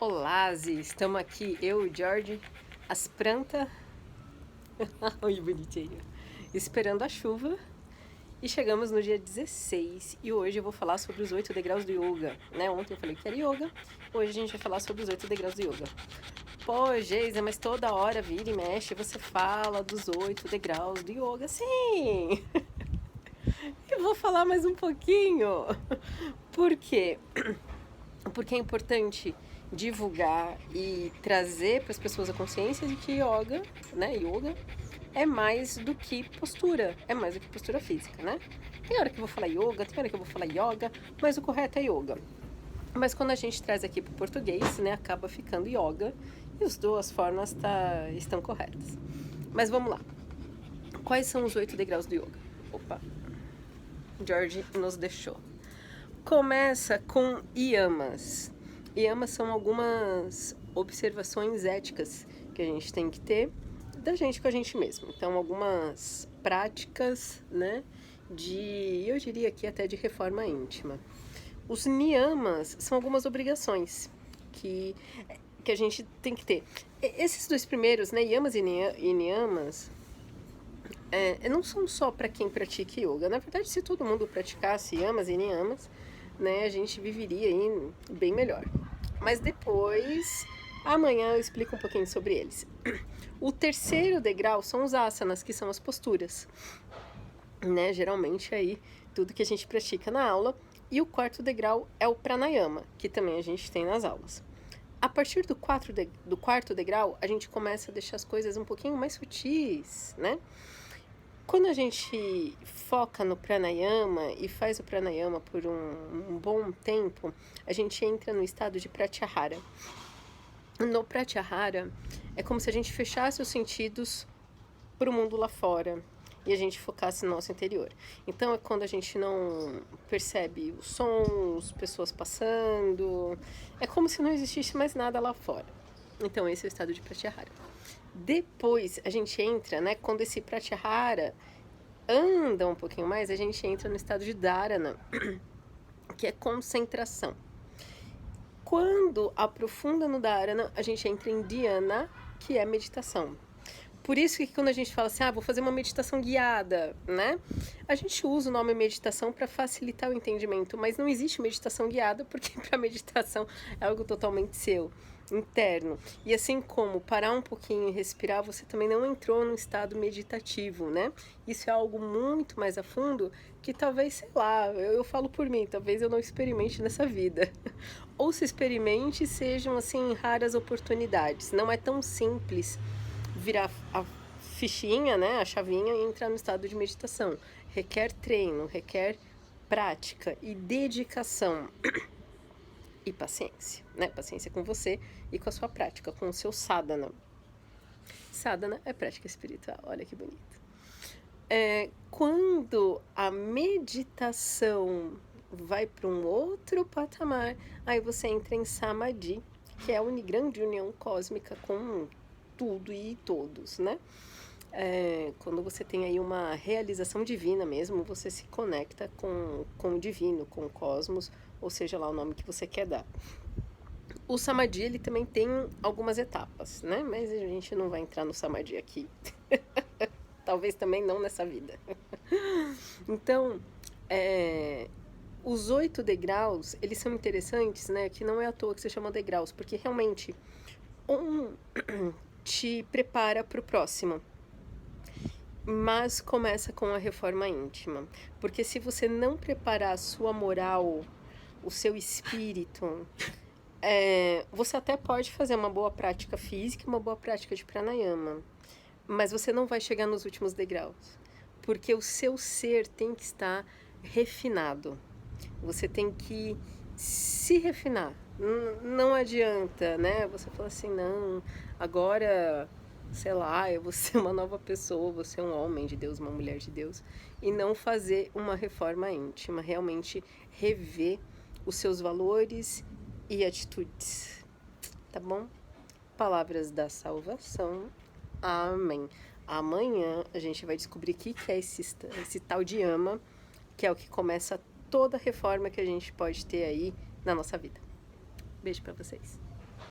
Olá, Zi. Estamos aqui, eu e o George, as plantas, olha bonitinho, esperando a chuva. E chegamos no dia 16 e hoje eu vou falar sobre os 8 degraus do yoga, né? Ontem eu falei que era yoga, hoje a gente vai falar sobre os 8 degraus do yoga. Pô, Geisa, mas toda hora vira e mexe, você fala dos 8 degraus do yoga. Sim! Eu vou falar mais um pouquinho. Por quê? Porque é importante divulgar e trazer para as pessoas a consciência de que yoga, né, yoga, é mais do que postura, é mais do que postura física, né? Tem hora que eu vou falar yoga, tem hora que eu vou falar yoga, mas o correto é yoga. Mas quando a gente traz aqui para o português, né, acaba ficando yoga e as duas formas estão corretas. Mas vamos lá. Quais são os 8 degraus do yoga? Opa, George nos deixou. Começa com yamas. Yamas são algumas observações éticas que a gente tem que ter da gente com a gente mesmo. Então, algumas práticas, né, eu diria aqui até de reforma íntima. Os niyamas são algumas obrigações que a gente tem que ter. Esses dois primeiros, né, yamas e niyamas, não são só para quem pratica yoga. Na verdade, se todo mundo praticasse yamas e niyamas, né, a gente viveria aí bem melhor. Mas depois, amanhã eu explico um pouquinho sobre eles. O terceiro degrau são os asanas, que são as posturas, né, geralmente aí tudo que a gente pratica na aula. E o quarto degrau é o pranayama, que também a gente tem nas aulas. A partir do quarto degrau, a gente começa a deixar as coisas um pouquinho mais sutis, né? Quando a gente foca no pranayama e faz o pranayama por um bom tempo, a gente entra no estado de pratyahara. No pratyahara, é como se a gente fechasse os sentidos para o mundo lá fora e a gente focasse no nosso interior. Então é quando a gente não percebe os sons, pessoas passando, é como se não existisse mais nada lá fora. Então esse é o estado de pratyahara. Depois a gente entra, né, quando esse pratyahara anda um pouquinho mais, a gente entra no estado de dharana, que é concentração. Quando aprofunda no dharana, a gente entra em dhyana, que é meditação. Por isso que quando a gente fala assim, vou fazer uma meditação guiada, né? A gente usa o nome meditação para facilitar o entendimento, mas não existe meditação guiada, porque para meditação é algo totalmente seu, interno. E assim como parar um pouquinho e respirar, você também não entrou num estado meditativo, né? Isso é algo muito mais a fundo que talvez, sei lá, eu falo por mim, talvez eu não experimente nessa vida. Ou se experimente, sejam assim raras oportunidades. Não é tão simples virar a fichinha, né, a chavinha e entrar no estado de meditação. Requer treino, requer prática e dedicação e paciência, né? Paciência com você e com a sua prática, com o seu sadhana. Sadhana é prática espiritual, olha que bonito. Quando a meditação vai para um outro patamar, aí você entra em samadhi, que é a grande união cósmica com tudo e todos, né? Quando você tem aí uma realização divina mesmo, você se conecta com o divino, com o cosmos, ou seja lá o nome que você quer dar. O samadhi, ele também tem algumas etapas, né? Mas a gente não vai entrar no samadhi aqui. Talvez também não nessa vida. Então, os 8 degraus, eles são interessantes, né? Que não é à toa que se chama degraus, porque realmente te prepara para o próximo. Mas começa com a reforma íntima. Porque se você não preparar a sua moral, o seu espírito, você até pode fazer uma boa prática física, uma boa prática de pranayama, mas você não vai chegar nos últimos degraus. Porque o seu ser tem que estar refinado. Você tem que se refinar. Não adianta, né? Você fala assim, não, agora, sei lá, eu vou ser uma nova pessoa, vou ser um homem de Deus, uma mulher de Deus, e não fazer uma reforma íntima, realmente rever os seus valores e atitudes. Tá bom? Palavras da salvação. Amém. Amanhã a gente vai descobrir o que é esse tal de ama, que é o que começa toda reforma que a gente pode ter aí na nossa vida. Beijo pra vocês.